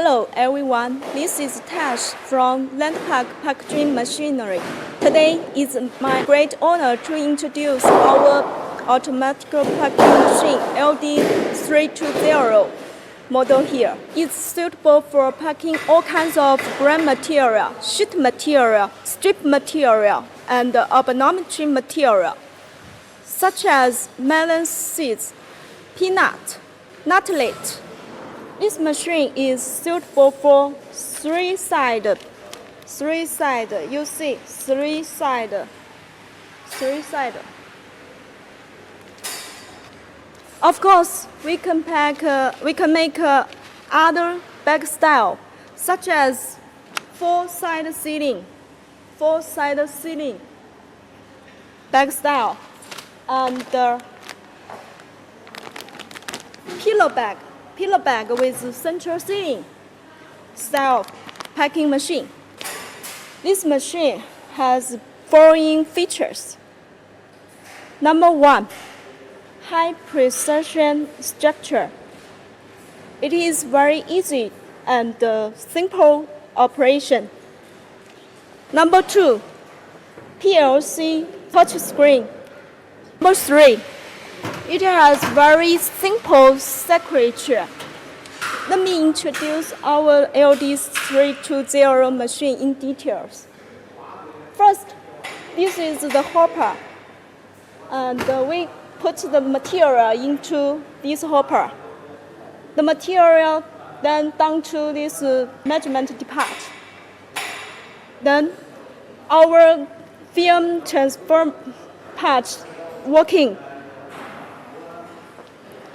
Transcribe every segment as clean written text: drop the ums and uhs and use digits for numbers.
Hello everyone, this is Tash from Landpack Packaging Machinery. Today it's my great honor to introduce our automatic packing machine LD320 model here. It's suitable for packing all kinds of grain material, sheet material, strip material, and ornamental material, such as melon seeds, peanut, nutlet. This machine is suitable for three-sided. You see, three-sided. Of course, we can make other bag style, such as four-sided seating bag style, and pillow bag with central seating style packing machine. This machine has following features. Number 1, high precision structure. It is very easy and simple operation. Number 2, PLC touchscreen. Number 3, it has very simple circuitry. Let me introduce our LD320 machine in details. First, this is the hopper, and we put the material into this hopper. The material then down to this measurement depot. Then our film transfer part working.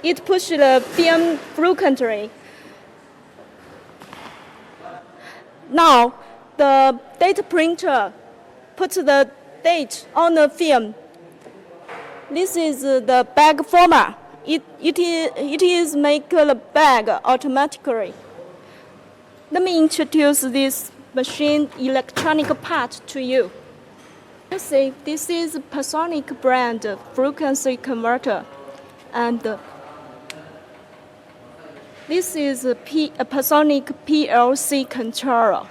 It pushes the film frequently. Now, the data printer puts the date on the film. This is the bag format. It is make the bag automatically. Let me introduce this machine electronic part to you. You see, this is Panasonic brand frequency converter, and this is a Panasonic PLC controller,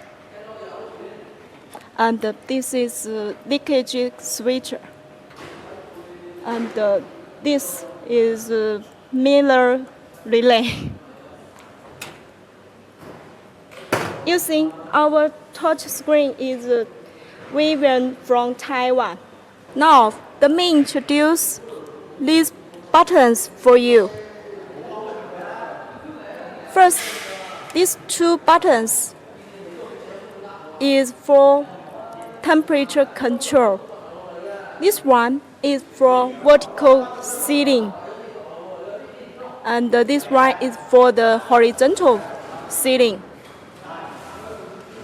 and this is a leakage switcher, and this is a Miller relay. You see, our touch screen is Vivian from Taiwan. Now, let me introduce these buttons for you. First, these two buttons is for temperature control. This one is for vertical seating, and this one is for the horizontal seating.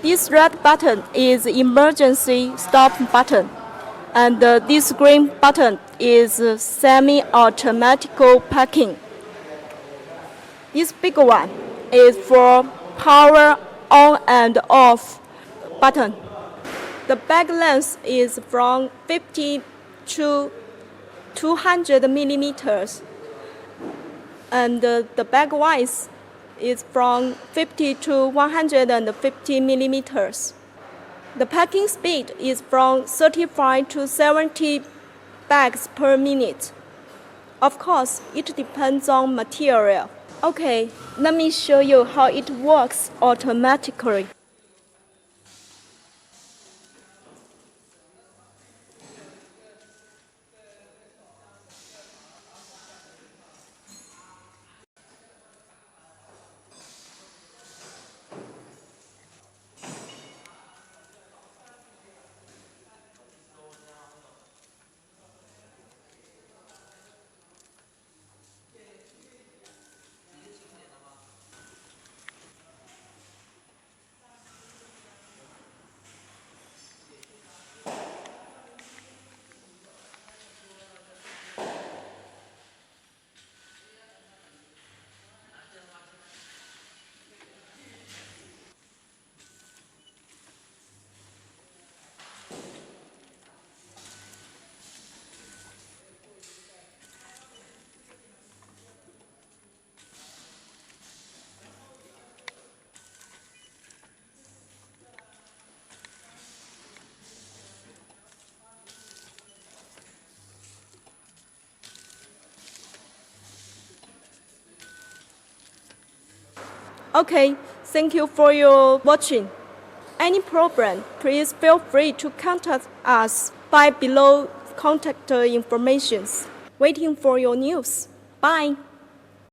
This red button is emergency stop button, and this green button is semi-automatic packing. This big one is for power on and off button. The bag length is from 50 to 200 millimeters, and the bag width is from 50 to 150 millimeters. The packing speed is from 35 to 70 bags per minute. Of course, it depends on material. Okay, let me show you how it works automatically. Okay, thank you for your watching. Any problem, please feel free to contact us by below contact informations. Waiting for your news. Bye.